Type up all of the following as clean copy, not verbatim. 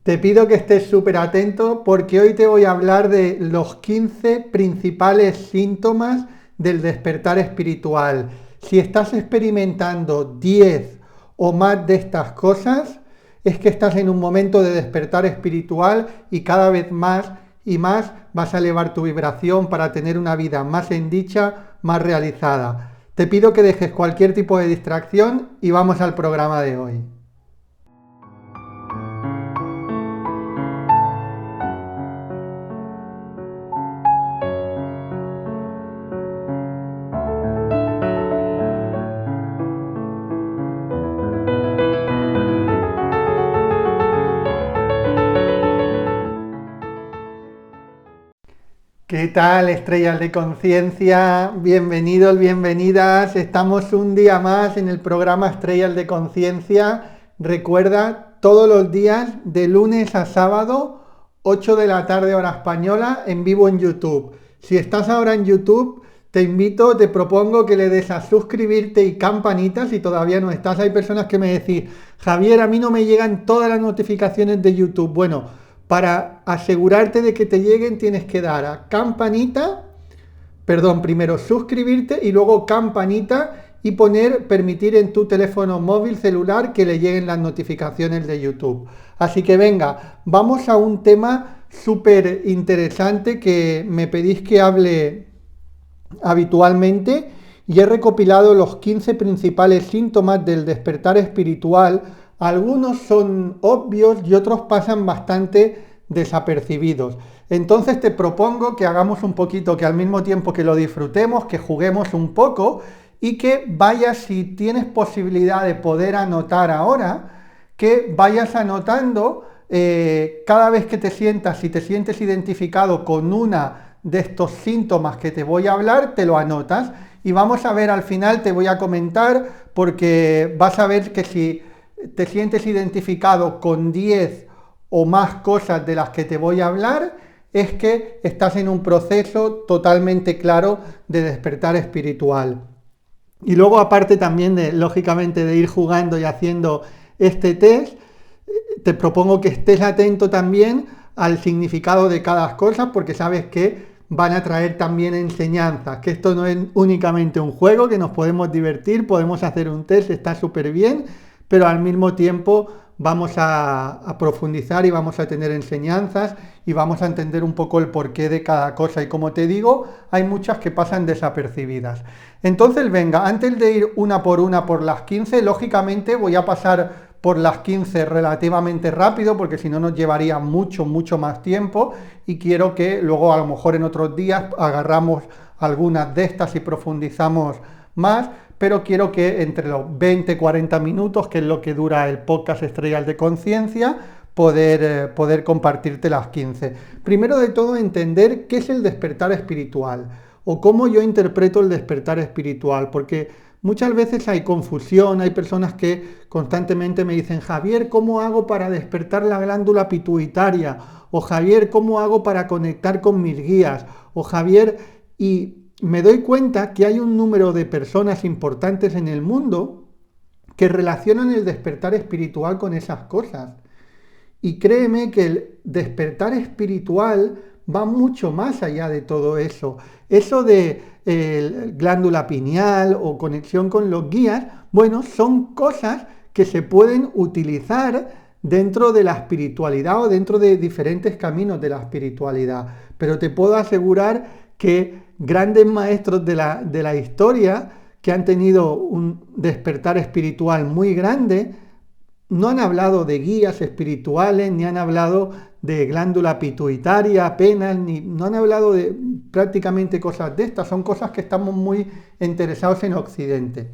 Te pido que estés súper atento porque hoy te voy a hablar de los 15 principales síntomas del despertar espiritual. Si estás experimentando 10 o más de estas cosas, es que estás en un momento de despertar espiritual y cada vez más y más vas a elevar tu vibración para tener una vida más en dicha, más realizada. Te pido que dejes cualquier tipo de distracción y vamos al programa de hoy. ¿Qué tal, estrellas de conciencia? Bienvenidos, bienvenidas. Estamos un día más en el programa Estrellas de Conciencia. Recuerda, todos los días, de lunes a sábado, 8 de la tarde hora española, en vivo en YouTube. Si estás ahora en YouTube, te invito, te propongo que le des a suscribirte y campanita si todavía no estás. Hay personas que me decís, Javier, a mí no me llegan todas las notificaciones de YouTube. Bueno, para asegurarte de que te lleguen tienes que dar a campanita, primero suscribirte y luego campanita y permitir en tu teléfono móvil celular que le lleguen las notificaciones de YouTube. Así que venga, vamos a un tema súper interesante que me pedís que hable habitualmente y he recopilado los 15 principales síntomas del despertar espiritual. Algunos son obvios y otros pasan bastante desapercibidos. Entonces te propongo que hagamos un poquito, que al mismo tiempo que lo disfrutemos, que juguemos un poco y que vayas, si tienes posibilidad de poder anotar ahora, que vayas anotando cada vez que te sientas, si te sientes identificado con una de estos síntomas que te voy a hablar, te lo anotas y vamos a ver al final, te voy a comentar, porque vas a ver que si te sientes identificado con 10 o más cosas de las que te voy a hablar, es que estás en un proceso totalmente claro de despertar espiritual. Y luego, aparte también de, lógicamente, de ir jugando y haciendo este test, te propongo que estés atento también al significado de cada cosa, porque sabes que van a traer también enseñanzas, que esto no es únicamente un juego, que nos podemos divertir, podemos hacer un test, está súper bien, pero al mismo tiempo vamos a profundizar y vamos a tener enseñanzas y vamos a entender un poco el porqué de cada cosa. Y como te digo, hay muchas que pasan desapercibidas. Entonces, venga, antes de ir una por las 15, lógicamente voy a pasar por las 15 relativamente rápido, porque si no nos llevaría mucho más tiempo y quiero que luego a lo mejor en otros días agarramos algunas de estas y profundizamos más, pero quiero que entre los 20-40 minutos, que es lo que dura el podcast Estrellas de Conciencia, poder compartirte las 15. Primero de todo, entender qué es el despertar espiritual o cómo yo interpreto el despertar espiritual, porque muchas veces hay confusión, hay personas que constantemente me dicen, Javier, ¿cómo hago para despertar la glándula pituitaria? O Javier, ¿cómo hago para conectar con mis guías? O Javier, y me doy cuenta que hay un número de personas importantes en el mundo que relacionan el despertar espiritual con esas cosas. Y créeme que el despertar espiritual va mucho más allá de todo eso. Eso de glándula pineal o conexión con los guías, bueno, son cosas que se pueden utilizar dentro de la espiritualidad o dentro de diferentes caminos de la espiritualidad. Pero te puedo asegurar que grandes maestros de la historia que han tenido un despertar espiritual muy grande, no han hablado de guías espirituales, ni han hablado de glándula pituitaria apenas, ni no han hablado de prácticamente cosas de estas. Son cosas que estamos muy interesados en Occidente.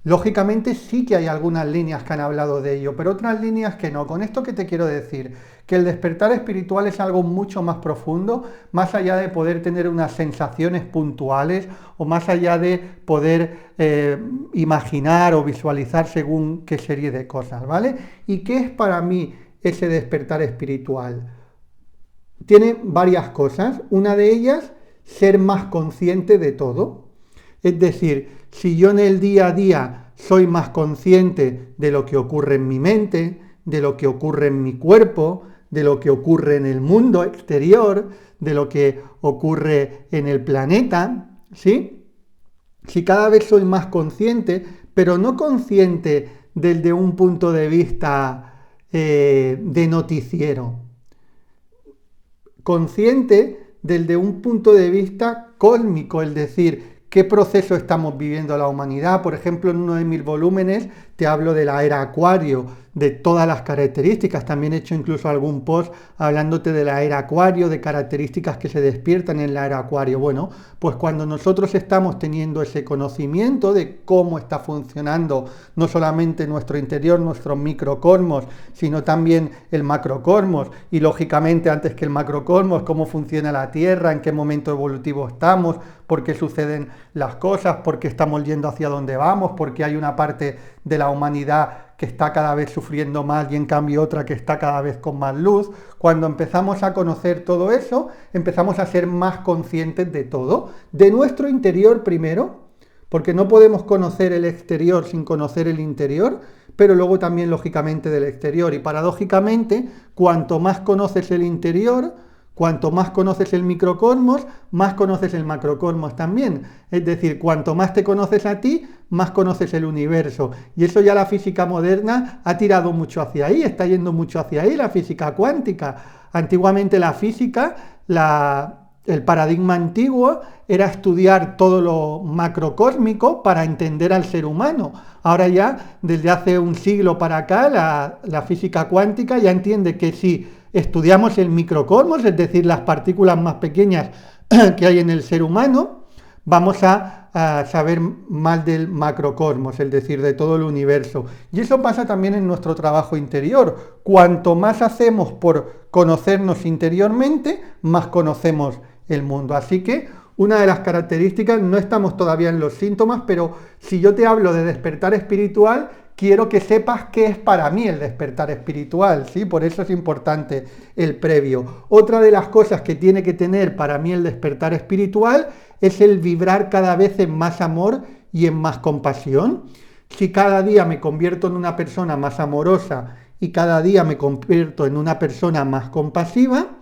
Lógicamente sí que hay algunas líneas que han hablado de ello, pero otras líneas que no. Con esto, ¿qué te quiero decir? Que el despertar espiritual es algo mucho más profundo, más allá de poder tener unas sensaciones puntuales o más allá de poder imaginar o visualizar según qué serie de cosas, ¿vale? ¿Y qué es para mí ese despertar espiritual? Tiene varias cosas. Una de ellas, ser más consciente de todo. Es decir, si yo en el día a día soy más consciente de lo que ocurre en mi mente, de lo que ocurre en mi cuerpo, de lo que ocurre en el mundo exterior, de lo que ocurre en el planeta, ¿sí? Si cada vez soy más consciente, pero no consciente desde un punto de vista de noticiero, consciente desde un punto de vista cósmico, es decir, qué proceso estamos viviendo la humanidad. Por ejemplo, en uno de mis volúmenes te hablo de la era Acuario, de todas las características. También he hecho incluso algún post hablándote de la era Acuario, de características que se despiertan en la era Acuario. Bueno, pues cuando nosotros estamos teniendo ese conocimiento de cómo está funcionando no solamente nuestro interior, nuestros microcosmos, sino también el macrocosmos, y lógicamente antes que el macrocosmos, cómo funciona la Tierra, en qué momento evolutivo estamos, por qué suceden las cosas, por qué estamos yendo hacia donde vamos, por qué hay una parte de la humanidad que está cada vez sufriendo más y en cambio otra que está cada vez con más luz. Cuando empezamos a conocer todo eso, empezamos a ser más conscientes de todo, de nuestro interior primero, porque no podemos conocer el exterior sin conocer el interior, pero luego también lógicamente del exterior. Y paradójicamente, cuanto más conoces el interior, cuanto más conoces el microcosmos, más conoces el macrocosmos también. Es decir, cuanto más te conoces a ti, más conoces el universo. Y eso ya la física moderna ha tirado mucho hacia ahí, está yendo mucho hacia ahí, la física cuántica. Antiguamente la física, el paradigma antiguo era estudiar todo lo macrocósmico para entender al ser humano. Ahora ya, desde hace un siglo para acá, la física cuántica ya entiende que si estudiamos el microcosmos, es decir, las partículas más pequeñas que hay en el ser humano, vamos a saber más del macrocosmos, es decir, de todo el universo. Y eso pasa también en nuestro trabajo interior. Cuanto más hacemos por conocernos interiormente, más conocemos el mundo. Así que una de las características, no estamos todavía en los síntomas, pero si yo te hablo de despertar espiritual, quiero que sepas qué es para mí el despertar espiritual, ¿sí? Por eso es importante el previo. Otra de las cosas que tiene que tener para mí el despertar espiritual es el vibrar cada vez en más amor y en más compasión. Si cada día me convierto en una persona más amorosa y cada día me convierto en una persona más compasiva,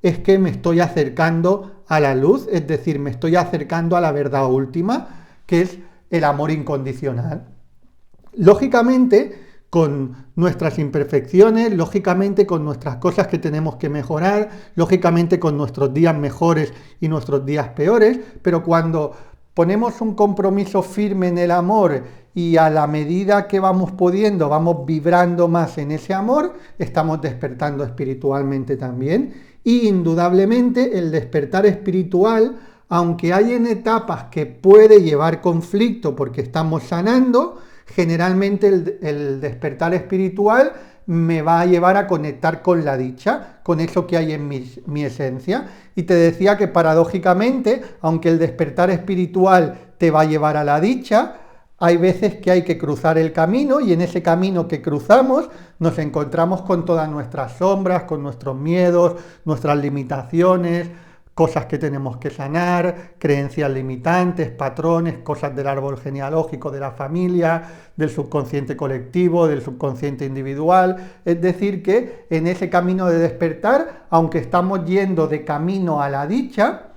es que me estoy acercando a la luz, es decir, me estoy acercando a la verdad última, que es el amor incondicional. Lógicamente, con nuestras imperfecciones, lógicamente con nuestras cosas que tenemos que mejorar, lógicamente con nuestros días mejores y nuestros días peores, pero cuando ponemos un compromiso firme en el amor y a la medida que vamos pudiendo, vamos vibrando más en ese amor, estamos despertando espiritualmente también. Y indudablemente el despertar espiritual, aunque hay en etapas que puede llevar conflicto porque estamos sanando, generalmente el despertar espiritual me va a llevar a conectar con la dicha, con eso que hay en mi esencia. Y te decía que paradójicamente, aunque el despertar espiritual te va a llevar a la dicha, hay veces que hay que cruzar el camino y en ese camino que cruzamos nos encontramos con todas nuestras sombras, con nuestros miedos, nuestras limitaciones, cosas que tenemos que sanar, creencias limitantes, patrones, cosas del árbol genealógico de la familia, del subconsciente colectivo, del subconsciente individual. Es decir, que en ese camino de despertar, aunque estamos yendo de camino a la dicha,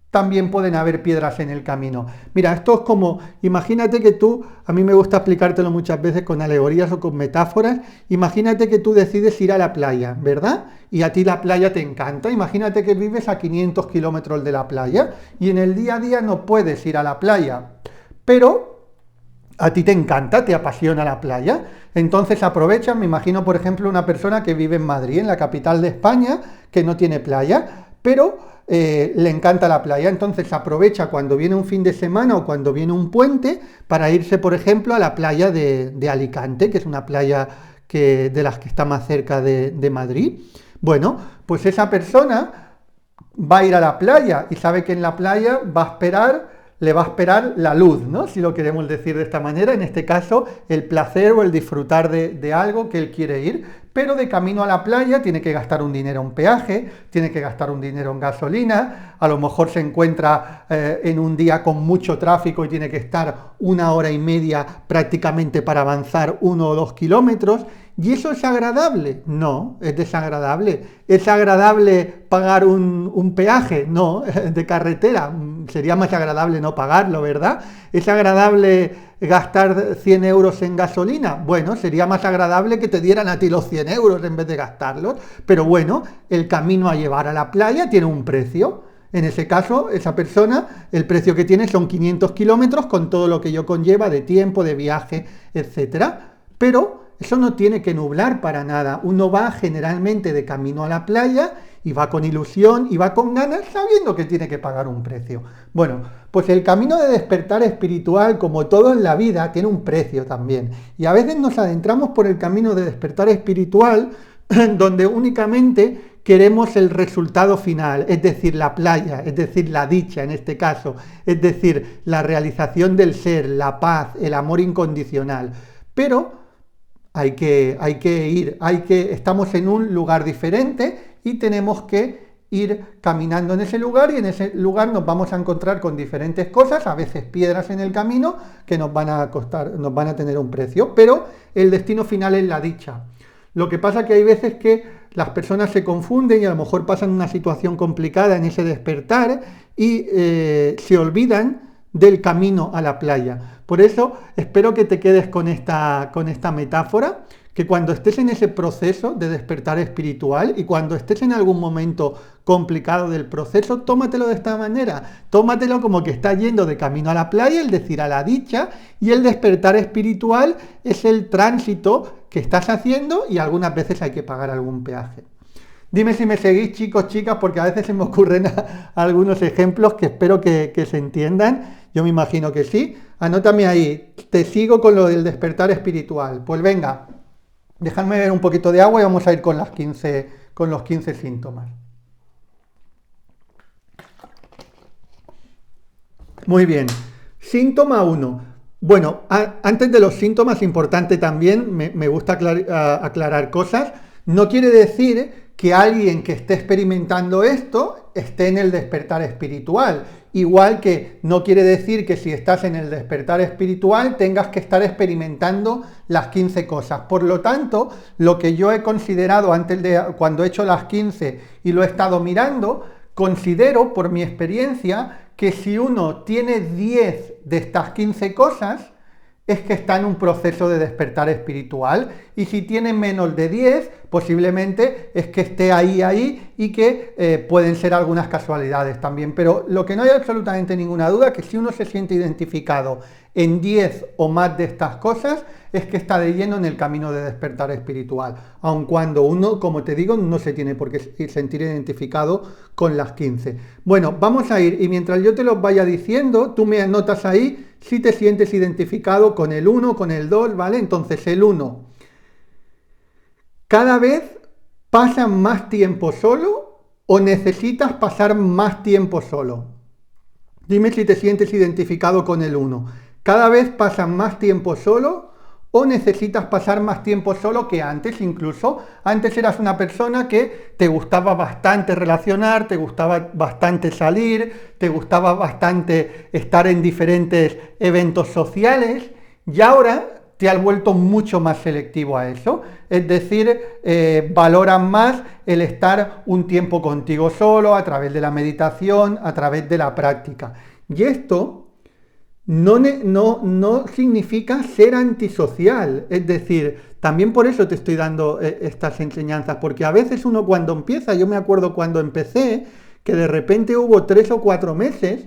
también pueden haber piedras en el camino. Mira, esto es como, imagínate que tú, a mí me gusta explicártelo muchas veces con alegorías o con metáforas, imagínate que tú decides ir a la playa, ¿verdad? Y a ti la playa te encanta, imagínate que vives a 500 kilómetros de la playa y en el día a día no puedes ir a la playa, pero a ti te encanta, te apasiona la playa, entonces aprovecha, me imagino por ejemplo una persona que vive en Madrid, en la capital de España, que no tiene playa, pero le encanta la playa, entonces aprovecha cuando viene un fin de semana o cuando viene un puente para irse, por ejemplo, a la playa de Alicante, que es una playa de las que está más cerca de Madrid. Bueno, pues esa persona va a ir a la playa y sabe que en la playa le va a esperar la luz, ¿no? Si lo queremos decir de esta manera, en este caso el placer o el disfrutar de algo que él quiere ir, pero de camino a la playa tiene que gastar un dinero en peaje, tiene que gastar un dinero en gasolina, a lo mejor se encuentra en un día con mucho tráfico y tiene que estar 1 hora y media prácticamente para avanzar 1 o 2 kilómetros, ¿Y eso es agradable? No, es desagradable. ¿Es agradable pagar un peaje? No, de carretera. Sería más agradable no pagarlo, ¿verdad? ¿Es agradable gastar 100 euros en gasolina? Bueno, sería más agradable que te dieran a ti los 100 euros en vez de gastarlos. Pero bueno, el camino a llevar a la playa tiene un precio. En ese caso, esa persona, el precio que tiene son 500 kilómetros con todo lo que ello conlleva de tiempo, de viaje, etcétera. Pero eso no tiene que nublar para nada. Uno va generalmente de camino a la playa y va con ilusión y va con ganas sabiendo que tiene que pagar un precio. Bueno, pues el camino de despertar espiritual, como todo en la vida, tiene un precio también. Y a veces nos adentramos por el camino de despertar espiritual donde únicamente queremos el resultado final, es decir, la playa, es decir, la dicha en este caso, es decir, la realización del ser, la paz, el amor incondicional. Pero hay que ir, estamos en un lugar diferente y tenemos que ir caminando en ese lugar y en ese lugar nos vamos a encontrar con diferentes cosas, a veces piedras en el camino que nos van a costar, nos van a tener un precio, pero el destino final es la dicha. Lo que pasa que hay veces que las personas se confunden y a lo mejor pasan una situación complicada en ese despertar y se olvidan del camino a la playa. Por eso espero que te quedes con esta metáfora, que cuando estés en ese proceso de despertar espiritual y cuando estés en algún momento complicado del proceso, tómatelo de esta manera, tómatelo como que estás yendo de camino a la playa, es decir, a la dicha, y el despertar espiritual es el tránsito que estás haciendo y algunas veces hay que pagar algún peaje. Dime si me seguís, chicos, chicas, porque a veces se me ocurren algunos ejemplos que espero que se entiendan. Yo me imagino que sí. Anótame ahí, te sigo con lo del despertar espiritual. Pues venga, dejadme beber un poquito de agua y vamos a ir con los 15 síntomas. Muy bien. Síntoma 1. Bueno, antes de los síntomas, importante también, me gusta aclarar cosas. No quiere decir que alguien que esté experimentando esto esté en el despertar espiritual. Igual que no quiere decir que si estás en el despertar espiritual tengas que estar experimentando las 15 cosas. Por lo tanto, lo que yo he considerado cuando he hecho las 15 y lo he estado mirando, considero por mi experiencia que si uno tiene 10 de estas 15 cosas, es que está en un proceso de despertar espiritual, y si tiene menos de 10, posiblemente es que esté ahí y que pueden ser algunas casualidades también. Pero lo que no hay absolutamente ninguna duda es que si uno se siente identificado en 10 o más de estas cosas, es que está de lleno en el camino de despertar espiritual, aun cuando uno, como te digo, no se tiene por qué sentir identificado con las 15. Bueno, vamos a ir, y mientras yo te los vaya diciendo, tú me anotas ahí si te sientes identificado con el 1, con el 2, ¿vale? Entonces, el 1. ¿Cada vez pasas más tiempo solo o necesitas pasar más tiempo solo? Dime si te sientes identificado con el 1. ¿Cada vez pasas más tiempo solo o necesitas pasar más tiempo solo que antes? Incluso antes eras una persona que te gustaba bastante relacionar, te gustaba bastante salir, te gustaba bastante estar en diferentes eventos sociales, y ahora te has vuelto mucho más selectivo a eso. Es decir, valoras más el estar un tiempo contigo solo a través de la meditación, a través de la práctica. Y esto no significa ser antisocial, es decir, también por eso te estoy dando estas enseñanzas, porque a veces uno cuando empieza, yo me acuerdo cuando empecé, que de repente hubo 3 o 4 meses,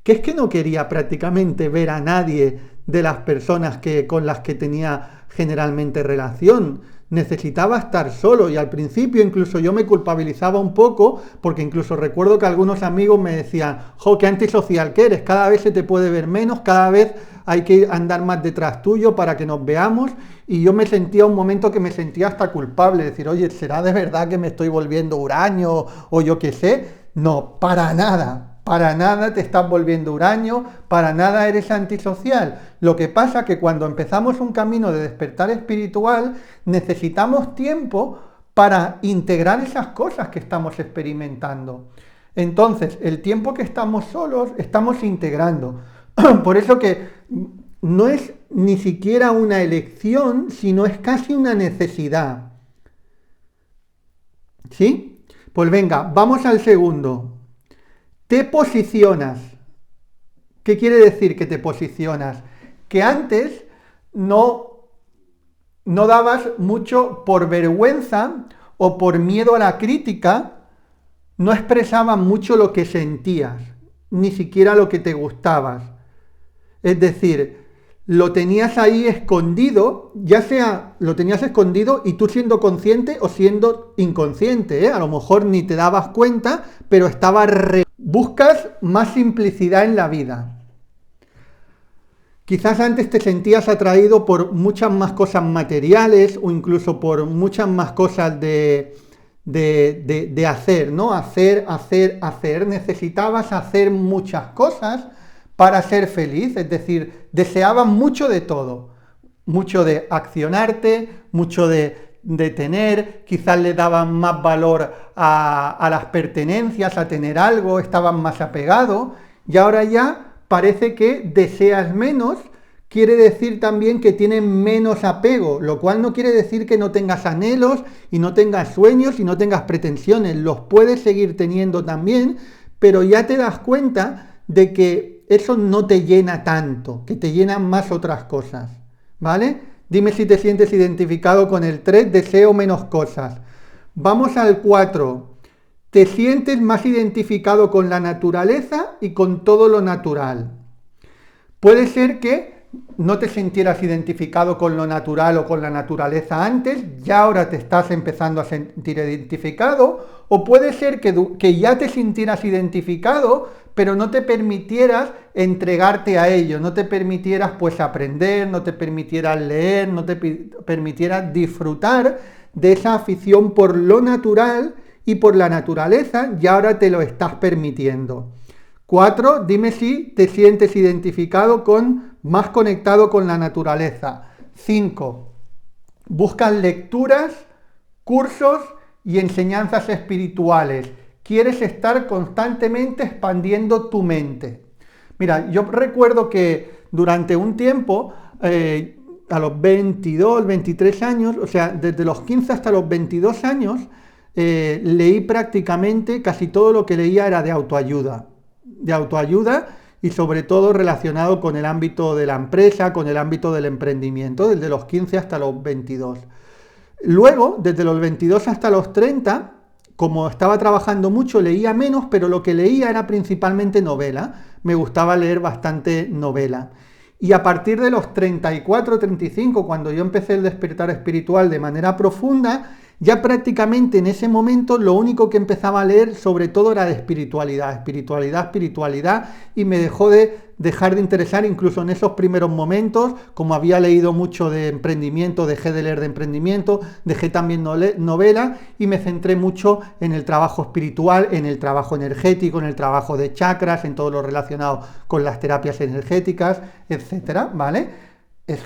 que es que no quería prácticamente ver a nadie de las personas con las que tenía generalmente relación. Necesitaba estar solo, y al principio incluso yo me culpabilizaba un poco, porque incluso recuerdo que algunos amigos me decían: ¡jo, qué antisocial que eres! Cada vez se te puede ver menos, cada vez hay que andar más detrás tuyo para que nos veamos. Y yo me sentía un momento que me sentía hasta culpable, decir: oye, ¿será de verdad que me estoy volviendo huraño o yo qué sé? No, para nada. Para nada te estás volviendo huraño, para nada eres antisocial. Lo que pasa es que cuando empezamos un camino de despertar espiritual, necesitamos tiempo para integrar esas cosas que estamos experimentando. Entonces, el tiempo que estamos solos, estamos integrando. Por eso que no es ni siquiera una elección, sino es casi una necesidad. ¿Sí? Pues venga, vamos al segundo. Te posicionas. ¿Qué quiere decir que te posicionas? Que antes no dabas mucho por vergüenza o por miedo a la crítica, no expresabas mucho lo que sentías, ni siquiera lo que te gustabas. Es decir, lo tenías ahí escondido, ya sea lo tenías escondido y tú siendo consciente o siendo inconsciente, ¿eh? A lo mejor ni te dabas cuenta, pero estaba Buscas más simplicidad en la vida. Quizás antes te sentías atraído por muchas más cosas materiales o incluso por muchas más cosas de hacer, ¿no? Hacer. Necesitabas hacer muchas cosas para ser feliz, es decir, deseabas mucho de todo. Mucho de accionarte, mucho de tener, quizás le daban más valor a las pertenencias, a tener algo, estaban más apegados y ahora ya parece que deseas menos, quiere decir también que tienes menos apego, lo cual no quiere decir que no tengas anhelos y no tengas sueños y no tengas pretensiones, los puedes seguir teniendo también, pero ya te das cuenta de que eso no te llena tanto, que te llenan más otras cosas, ¿vale? Dime si te sientes identificado con el 3, deseo menos cosas. Vamos al 4. Te sientes más identificado con la naturaleza y con todo lo natural. Puede ser que no te sintieras identificado con lo natural o con la naturaleza antes, ya ahora te estás empezando a sentir identificado, o puede ser que ya te sintieras identificado, pero no te permitieras entregarte a ello, no te permitieras pues aprender, no te permitieras leer, no te permitieras disfrutar de esa afición por lo natural y por la naturaleza, y ahora te lo estás permitiendo. 4. Dime si te sientes identificado más conectado con la naturaleza. 5. Buscas lecturas, cursos y enseñanzas espirituales. Quieres estar constantemente expandiendo tu mente. Mira, yo recuerdo que durante un tiempo, a los 22, 23 años, o sea, desde los 15 hasta los 22 años, leí prácticamente, casi todo lo que leía era de autoayuda y sobre todo relacionado con el ámbito de la empresa, con el ámbito del emprendimiento, desde los 15 hasta los 22. Luego, desde los 22 hasta los 30, como estaba trabajando mucho, leía menos, pero lo que leía era principalmente novela. Me gustaba leer bastante novela. Y a partir de los 34, 35, cuando yo empecé el despertar espiritual de manera profunda, ya prácticamente en ese momento lo único que empezaba a leer sobre todo era de espiritualidad, y me dejó de dejar de interesar incluso en esos primeros momentos. Como había leído mucho de emprendimiento, dejé de leer de emprendimiento, dejé también novela y me centré mucho en el trabajo espiritual, en el trabajo energético, en el trabajo de chakras, en todo lo relacionado con las terapias energéticas, etcétera, ¿vale? Es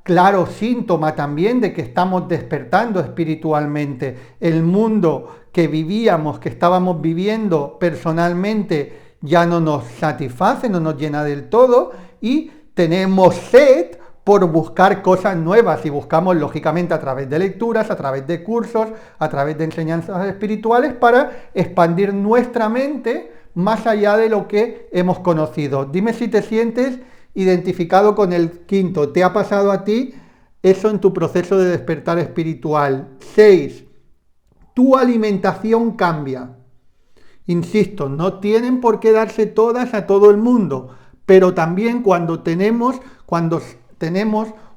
claro síntoma también de que estamos despertando espiritualmente. El mundo que vivíamos, que estábamos viviendo personalmente, ya no nos satisface, no nos llena del todo y tenemos sed por buscar cosas nuevas y buscamos lógicamente a través de lecturas, a través de cursos, a través de enseñanzas espirituales para expandir nuestra mente más allá de lo que hemos conocido. Dime si te sientes identificado con el 5. ¿Te ha pasado a ti eso en tu proceso de despertar espiritual? 6. Tu alimentación cambia. Insisto, no tienen por qué darse todas a todo el mundo, pero también cuando tenemos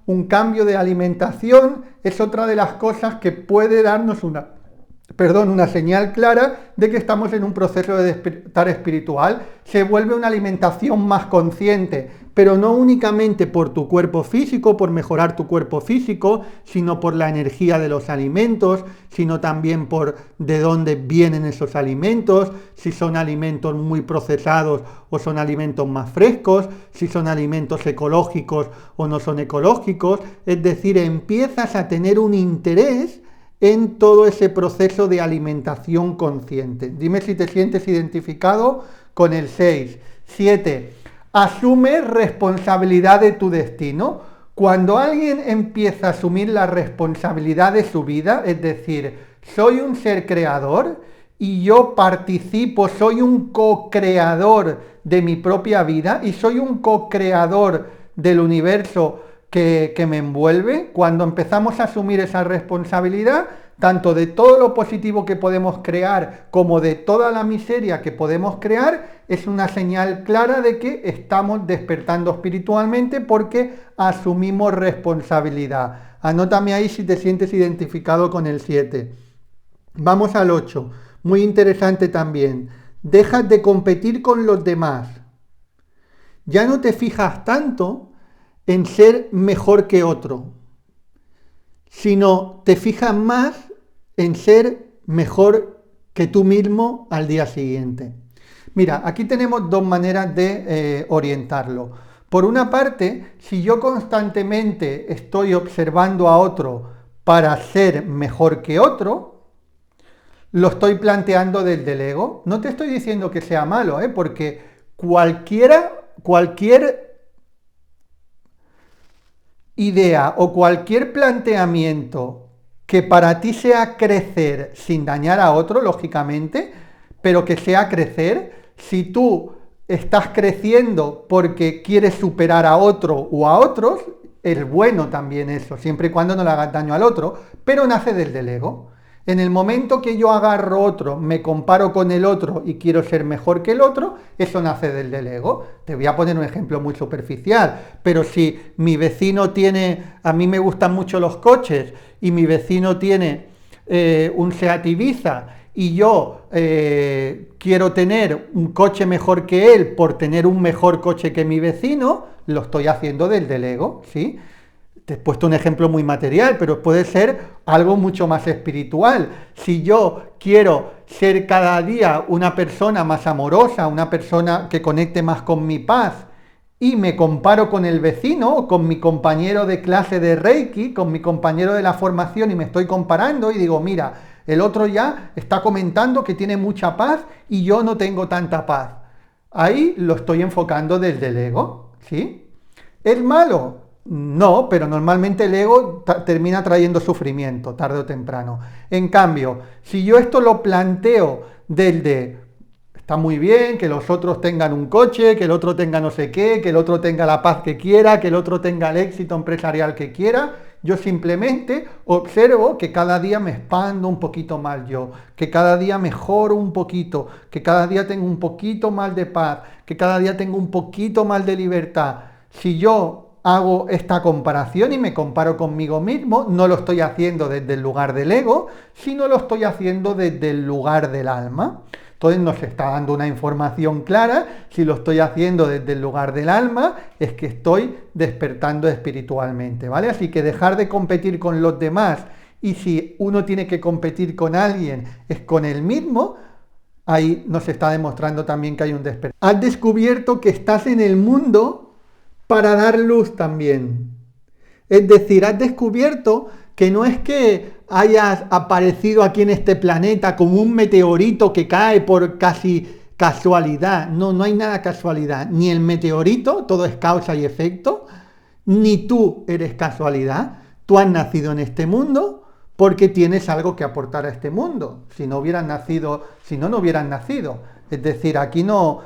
un cambio de alimentación es otra de las cosas que puede darnos una señal clara de que estamos en un proceso de despertar espiritual. Se vuelve una alimentación más consciente, pero no únicamente por tu cuerpo físico, por mejorar tu cuerpo físico, sino por la energía de los alimentos, sino también por de dónde vienen esos alimentos, si son alimentos muy procesados o son alimentos más frescos, si son alimentos ecológicos o no son ecológicos. Es decir, empiezas a tener un interés en todo ese proceso de alimentación consciente. Dime si te sientes identificado con el 6. 7. asume responsabilidad de tu destino. Cuando alguien empieza a asumir la responsabilidad de su vida, es decir, soy un ser creador y yo participo, soy un co-creador de mi propia vida y soy un co-creador del universo que me envuelve, cuando empezamos a asumir esa responsabilidad, tanto de todo lo positivo que podemos crear como de toda la miseria que podemos crear, es una señal clara de que estamos despertando espiritualmente porque asumimos responsabilidad. Anótame ahí si te sientes identificado con el 7. Vamos al 8. Muy interesante también. Dejas de competir con los demás. Ya no te fijas tanto en ser mejor que otro, sino te fijas más en ser mejor que tú mismo al día siguiente. Mira, aquí tenemos dos maneras de orientarlo. Por una parte, si yo constantemente estoy observando a otro para ser mejor que otro, lo estoy planteando desde el ego. No te estoy diciendo que sea malo, porque cualquier idea o cualquier planteamiento que para ti sea crecer sin dañar a otro, lógicamente, pero que sea crecer, si tú estás creciendo porque quieres superar a otro o a otros, es bueno también eso, siempre y cuando no le hagas daño al otro, pero nace desde el ego. En el momento que yo agarro otro, me comparo con el otro y quiero ser mejor que el otro, eso nace del ego. Te voy a poner un ejemplo muy superficial, pero si mi vecino tiene, a mí me gustan mucho los coches, y mi vecino tiene un Seat Ibiza, y yo quiero tener un coche mejor que él por tener un mejor coche que mi vecino, lo estoy haciendo desde el ego, ¿sí? Te he puesto un ejemplo muy material, pero puede ser algo mucho más espiritual. Si yo quiero ser cada día una persona más amorosa, una persona que conecte más con mi paz, y me comparo con el vecino, con mi compañero de clase de Reiki, con mi compañero de la formación, y me estoy comparando y digo, mira, el otro ya está comentando que tiene mucha paz y yo no tengo tanta paz. Ahí lo estoy enfocando desde el ego, ¿sí? ¿Es malo? No, pero normalmente el ego termina trayendo sufrimiento, tarde o temprano. En cambio, si yo esto lo planteo desde, está muy bien que los otros tengan un coche, que el otro tenga no sé qué, que el otro tenga la paz que quiera, que el otro tenga el éxito empresarial que quiera, yo simplemente observo que cada día me expando un poquito más yo, que cada día mejoro un poquito, que cada día tengo un poquito más de paz, que cada día tengo un poquito más de libertad. Si yo hago esta comparación y me comparo conmigo mismo, no lo estoy haciendo desde el lugar del ego, sino lo estoy haciendo desde el lugar del alma. Entonces nos está dando una información clara. Si lo estoy haciendo desde el lugar del alma, es que estoy despertando espiritualmente, ¿vale? Así que dejar de competir con los demás, y si uno tiene que competir con alguien, es con él mismo. Ahí nos está demostrando también que hay un despertar. Has descubierto que estás en el mundo para dar luz también. Es decir, has descubierto que no es que hayas aparecido aquí en este planeta como un meteorito que cae por casi casualidad. No, no hay nada casualidad. Ni el meteorito, todo es causa y efecto, ni tú eres casualidad. Tú has nacido en este mundo porque tienes algo que aportar a este mundo. Si no hubieras nacido, si no, no hubieras nacido. Es decir, aquí no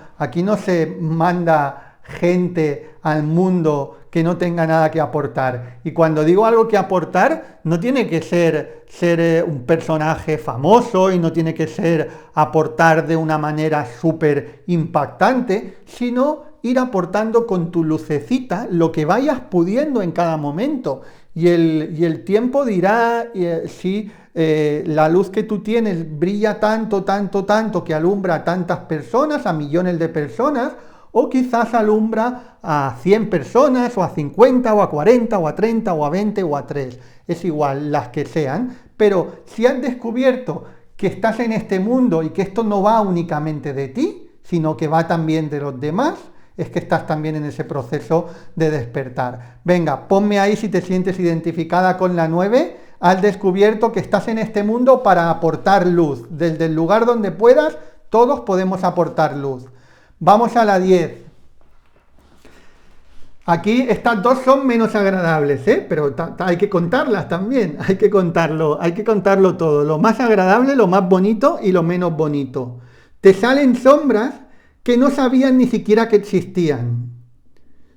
se manda gente al mundo que no tenga nada que aportar. Y cuando digo algo que aportar, no tiene que ser un personaje famoso, y no tiene que ser aportar de una manera súper impactante, sino ir aportando con tu lucecita lo que vayas pudiendo en cada momento. Y el tiempo dirá si la luz que tú tienes brilla tanto, tanto, tanto, que alumbra a tantas personas, a millones de personas, o quizás alumbra a 100 personas, o a 50, o a 40, o a 30, o a 20, o a 3. Es igual, las que sean. Pero si has descubierto que estás en este mundo y que esto no va únicamente de ti, sino que va también de los demás, es que estás también en ese proceso de despertar. Venga, ponme ahí si te sientes identificada con la 9. Has descubierto que estás en este mundo para aportar luz. Desde el lugar donde puedas, todos podemos aportar luz. Vamos a la 10. Aquí estas dos son menos agradables, ¿eh? Pero hay que contarlas también, hay que contarlo todo, lo más agradable, lo más bonito y lo menos bonito. Te salen sombras que no sabían ni siquiera que existían.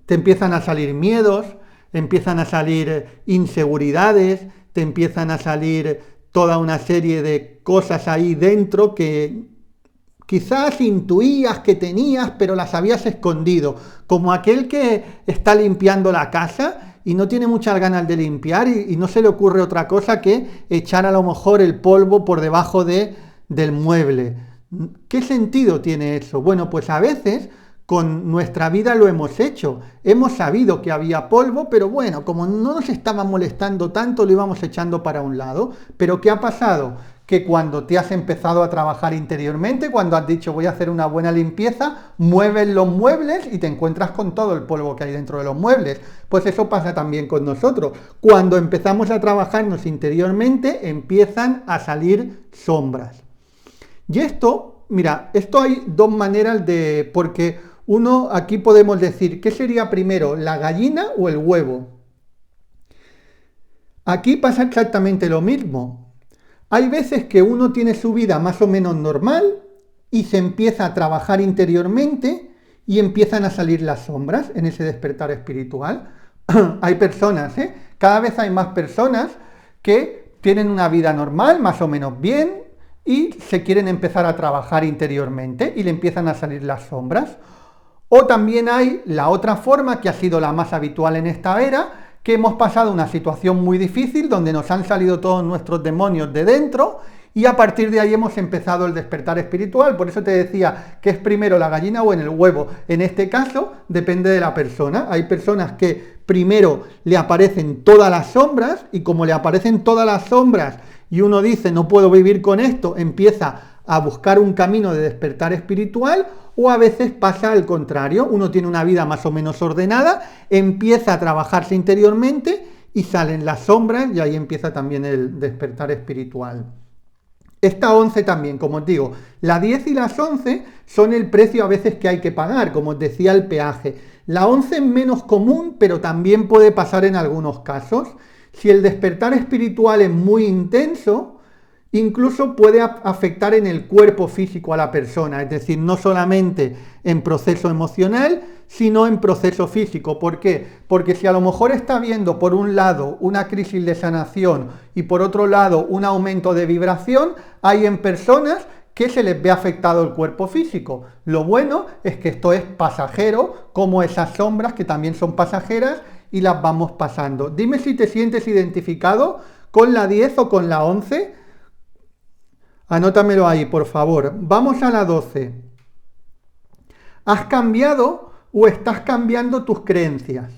Te empiezan a salir miedos, empiezan a salir inseguridades, te empiezan a salir toda una serie de cosas ahí dentro que quizás intuías que tenías, pero las habías escondido, como aquel que está limpiando la casa y no tiene muchas ganas de limpiar y no se le ocurre otra cosa que echar a lo mejor el polvo por debajo del mueble. ¿Qué sentido tiene eso? Bueno, pues a veces con nuestra vida lo hemos hecho. Hemos sabido que había polvo, pero bueno, como no nos estaba molestando tanto, lo íbamos echando para un lado. Pero ¿qué ha pasado? Que cuando te has empezado a trabajar interiormente, cuando has dicho voy a hacer una buena limpieza, mueves los muebles y te encuentras con todo el polvo que hay dentro de los muebles. Pues eso pasa también con nosotros. Cuando empezamos a trabajarnos interiormente, empiezan a salir sombras. Y esto, mira, esto hay dos maneras de... porque uno, aquí podemos decir, ¿qué sería primero, la gallina o el huevo? Aquí pasa exactamente lo mismo. Hay veces que uno tiene su vida más o menos normal y se empieza a trabajar interiormente y empiezan a salir las sombras en ese despertar espiritual. Hay personas, cada vez hay más personas que tienen una vida normal, más o menos bien, y se quieren empezar a trabajar interiormente y le empiezan a salir las sombras. O también hay la otra forma, que ha sido la más habitual en esta era, que hemos pasado una situación muy difícil donde nos han salido todos nuestros demonios de dentro y a partir de ahí hemos empezado el despertar espiritual. Por eso te decía que es primero la gallina o en el huevo. En este caso depende de la persona. Hay personas que primero le aparecen todas las sombras y como le aparecen todas las sombras y uno dice no puedo vivir con esto, empieza a buscar un camino de despertar espiritual, o a veces pasa al contrario, uno tiene una vida más o menos ordenada, empieza a trabajarse interiormente y salen las sombras y ahí empieza también el despertar espiritual. Esta 11 también, como os digo, la 10 y las 11 son el precio a veces que hay que pagar, como os decía, el peaje. La 11 es menos común, pero también puede pasar en algunos casos. Si el despertar espiritual es muy intenso, incluso puede afectar en el cuerpo físico a la persona, es decir, no solamente en proceso emocional, sino en proceso físico. ¿Por qué? Porque si a lo mejor está viendo por un lado una crisis de sanación y por otro lado un aumento de vibración, hay en personas que se les ve afectado el cuerpo físico. Lo bueno es que esto es pasajero, como esas sombras que también son pasajeras y las vamos pasando. Dime si te sientes identificado con la 10 o con la 11. Anótamelo ahí, por favor. Vamos a la 12. ¿Has cambiado o estás cambiando tus creencias?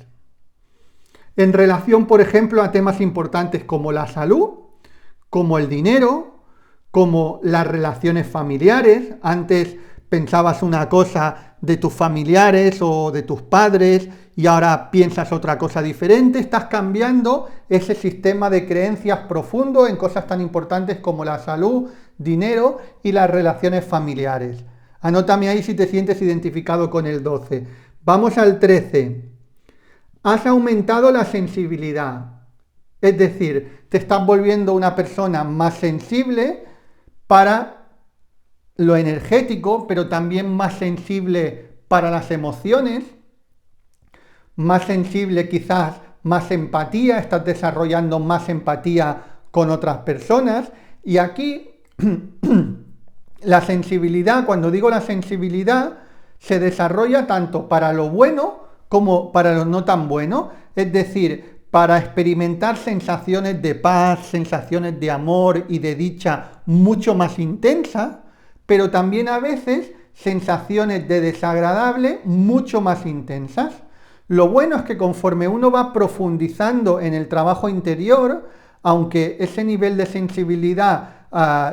En relación, por ejemplo, a temas importantes como la salud, como el dinero, como las relaciones familiares. Antes pensabas una cosa de tus familiares o de tus padres y ahora piensas otra cosa diferente. Estás cambiando ese sistema de creencias profundo en cosas tan importantes como la salud, dinero y las relaciones familiares. Anótame ahí si te sientes identificado con el 12. Vamos al 13. Has aumentado la sensibilidad. Es decir, te estás volviendo una persona más sensible para lo energético, pero también más sensible para las emociones, más sensible quizás, más empatía, estás desarrollando más empatía con otras personas. Y aquí la sensibilidad, cuando digo la sensibilidad, se desarrolla tanto para lo bueno como para lo no tan bueno, es decir, para experimentar sensaciones de paz, sensaciones de amor y de dicha mucho más intensas, pero también a veces sensaciones de desagradable mucho más intensas. Lo bueno es que conforme uno va profundizando en el trabajo interior, aunque ese nivel de sensibilidad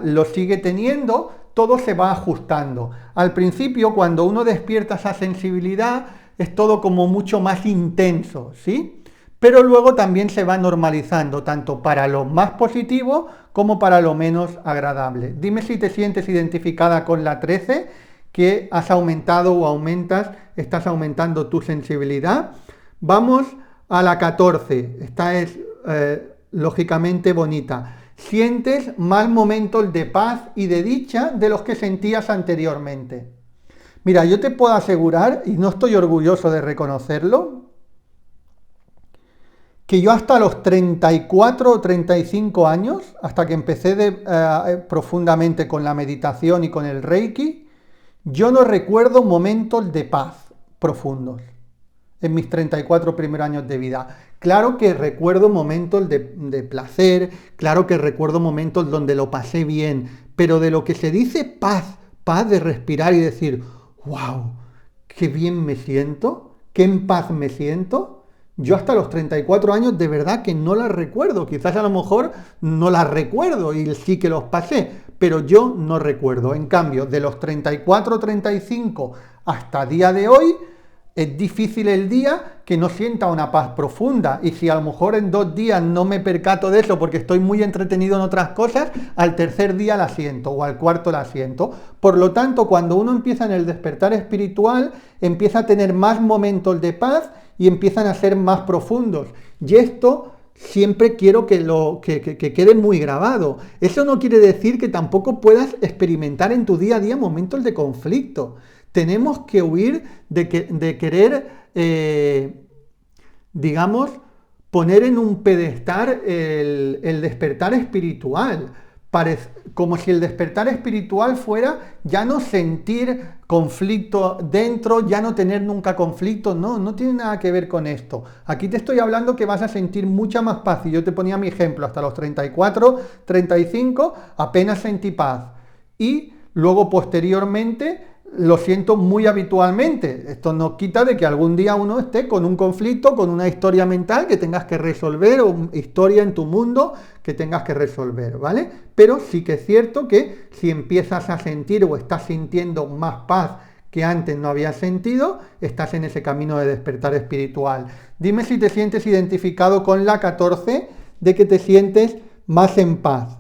lo sigue teniendo, todo se va ajustando. Al principio, cuando uno despierta esa sensibilidad, es todo como mucho más intenso, ¿sí? Pero luego también se va normalizando, tanto para lo más positivo como para lo menos agradable. Dime si te sientes identificada con la 13, que has aumentado o aumentas, estás aumentando tu sensibilidad. Vamos a la 14. Esta es lógicamente bonita. Sientes más momentos de paz y de dicha de los que sentías anteriormente. Mira, yo te puedo asegurar, y no estoy orgulloso de reconocerlo, que yo hasta los 34 o 35 años, hasta que empecé profundamente con la meditación y con el Reiki, yo no recuerdo momentos de paz profundos en mis 34 primeros años de vida. Claro que recuerdo momentos de placer, claro que recuerdo momentos donde lo pasé bien, pero de lo que se dice paz, paz de respirar y decir, wow, qué bien me siento, qué en paz me siento, yo hasta los 34 años de verdad que no las recuerdo. Quizás a lo mejor no las recuerdo y sí que los pasé, pero yo no recuerdo. En cambio, de los 34, 35 hasta día de hoy, es difícil el día que no sienta una paz profunda, y si a lo mejor en 2 días no me percato de eso porque estoy muy entretenido en otras cosas, al tercer día la siento o al cuarto la siento. Por lo tanto, cuando uno empieza en el despertar espiritual, empieza a tener más momentos de paz y empiezan a ser más profundos. Y esto siempre quiero que quede muy grabado. Eso no quiere decir que tampoco puedas experimentar en tu día a día momentos de conflicto. Tenemos que huir de querer, digamos, poner en un pedestal el despertar espiritual. Como si el despertar espiritual fuera ya no sentir conflicto dentro, ya no tener nunca conflicto. No, no tiene nada que ver con esto. Aquí te estoy hablando que vas a sentir mucha más paz. Y yo te ponía mi ejemplo, hasta los 34, 35, apenas sentí paz. Y luego posteriormente lo siento muy habitualmente. Esto no quita de que algún día uno esté con un conflicto, con una historia mental que tengas que resolver, o una historia en tu mundo que tengas que resolver, ¿vale? Pero sí que es cierto que si empiezas a sentir o estás sintiendo más paz que antes no habías sentido, estás en ese camino de despertar espiritual. Dime si te sientes identificado con la 14, de que te sientes más en paz.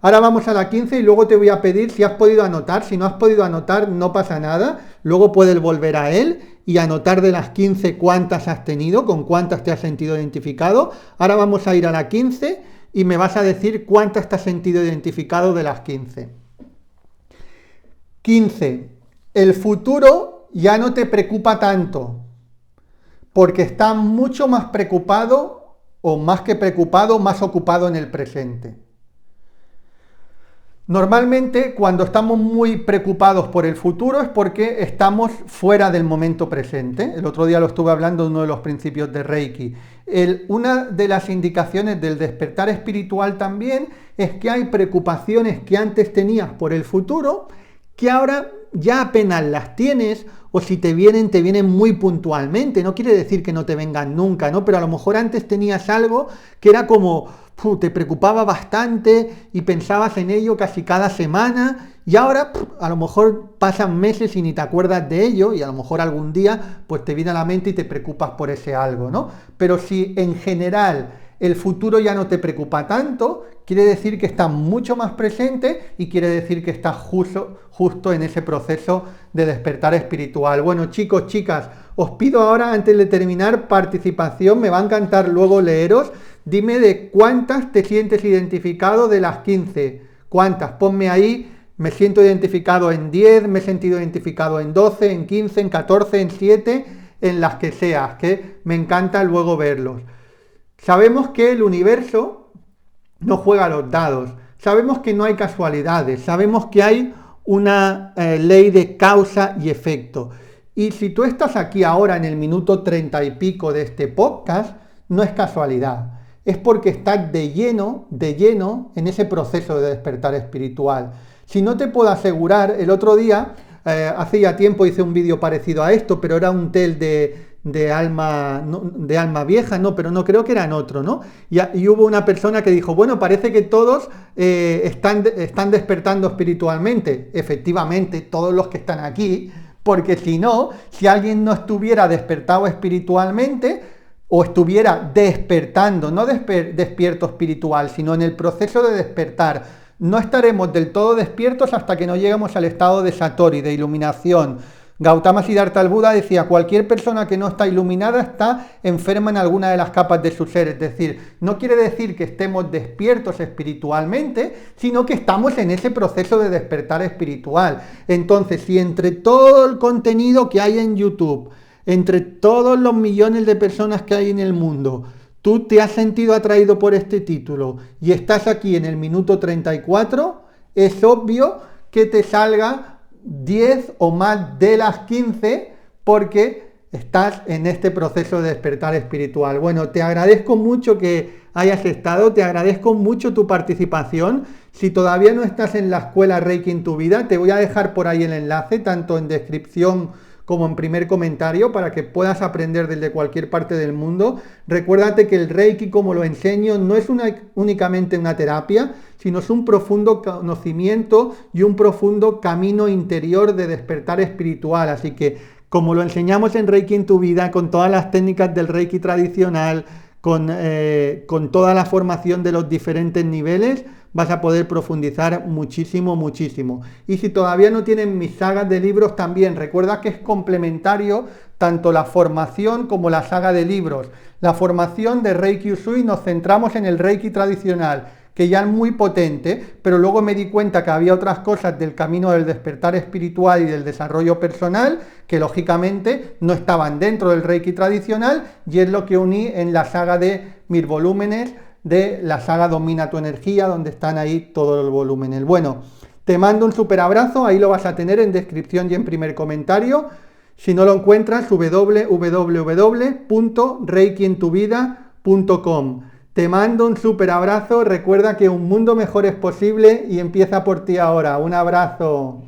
Ahora vamos a la 15 y luego te voy a pedir si has podido anotar. Si no has podido anotar, no pasa nada. Luego puedes volver a él y anotar de las 15 cuántas has tenido, con cuántas te has sentido identificado. Ahora vamos a ir a la 15 y me vas a decir cuántas te has sentido identificado de las 15. 15. El futuro ya no te preocupa tanto, porque estás mucho más preocupado, o más que preocupado, más ocupado en el presente. Normalmente, cuando estamos muy preocupados por el futuro es porque estamos fuera del momento presente. El otro día lo estuve hablando en uno de los principios de Reiki. Una de las indicaciones del despertar espiritual también es que hay preocupaciones que antes tenías por el futuro que ahora ya apenas las tienes, o si te vienen muy puntualmente. No quiere decir que no te vengan nunca, ¿no? Pero a lo mejor antes tenías algo que era como te preocupaba bastante y pensabas en ello casi cada semana, y ahora a lo mejor pasan meses y ni te acuerdas de ello, y a lo mejor algún día pues te viene a la mente y te preocupas por ese algo, ¿no? Pero si en general el futuro ya no te preocupa tanto, quiere decir que estás mucho más presente y quiere decir que estás justo en ese proceso de despertar espiritual. Bueno, chicos, chicas, os pido ahora, antes de terminar, participación. Me va a encantar luego leeros. Dime de cuántas te sientes identificado de las 15. ¿Cuántas? Ponme ahí, me siento identificado en 10, me he sentido identificado en 12, en 15, en 14, en 7, en las que seas, que me encanta luego verlos. Sabemos que el universo no juega a los dados, sabemos que no hay casualidades, sabemos que hay una ley de causa y efecto. Y si tú estás aquí ahora en el minuto 30 y pico de este podcast, no es casualidad. Es porque estás de lleno en ese proceso de despertar espiritual. Si no te puedo asegurar, el otro día, hace ya tiempo hice un vídeo parecido a esto, pero era un tel de alma vieja, no, pero no, creo que era en otro, ¿no? Y hubo una persona que dijo, bueno, parece que todos están despertando espiritualmente. Efectivamente, todos los que están aquí, porque si no, si alguien no estuviera despertado espiritualmente, o estuviera despertando, no despierto espiritual, sino en el proceso de despertar, no estaremos del todo despiertos hasta que no lleguemos al estado de Satori, de iluminación Gautama Siddhartha el Buda decía, cualquier persona que no está iluminada está enferma en alguna de las capas de su ser. Es decir, no quiere decir que estemos despiertos espiritualmente, sino que estamos en ese proceso de despertar espiritual. Entonces, si entre todo el contenido que hay en YouTube, entre todos los millones de personas que hay en el mundo, tú te has sentido atraído por este título y estás aquí en el minuto 34, es obvio que te salga 10 o más de las 15 porque estás en este proceso de despertar espiritual. Bueno, te agradezco mucho que hayas estado, te agradezco mucho tu participación. Si todavía no estás en la escuela Reiki en tu vida, te voy a dejar por ahí el enlace, tanto en descripción como en primer comentario, para que puedas aprender desde cualquier parte del mundo. Recuérdate que el Reiki, como lo enseño, no es únicamente una terapia, sino es un profundo conocimiento y un profundo camino interior de despertar espiritual. Así que, como lo enseñamos en Reiki en tu vida, con todas las técnicas del Reiki tradicional, con toda la formación de los diferentes niveles, vas a poder profundizar muchísimo, muchísimo. Y si todavía no tienen mis sagas de libros, también recuerda que es complementario tanto la formación como la saga de libros. La formación de Reiki Usui nos centramos en el Reiki tradicional, que ya es muy potente, pero luego me di cuenta que había otras cosas del camino del despertar espiritual y del desarrollo personal que lógicamente no estaban dentro del Reiki tradicional, y es lo que uní en la saga de mis volúmenes, de la saga Domina tu energía, donde están ahí todos los volúmenes. Bueno, te mando un súper abrazo, ahí lo vas a tener en descripción y en primer comentario. Si no lo encuentras, www.reikientuvida.com. Te mando un súper abrazo, recuerda que un mundo mejor es posible y empieza por ti ahora. Un abrazo.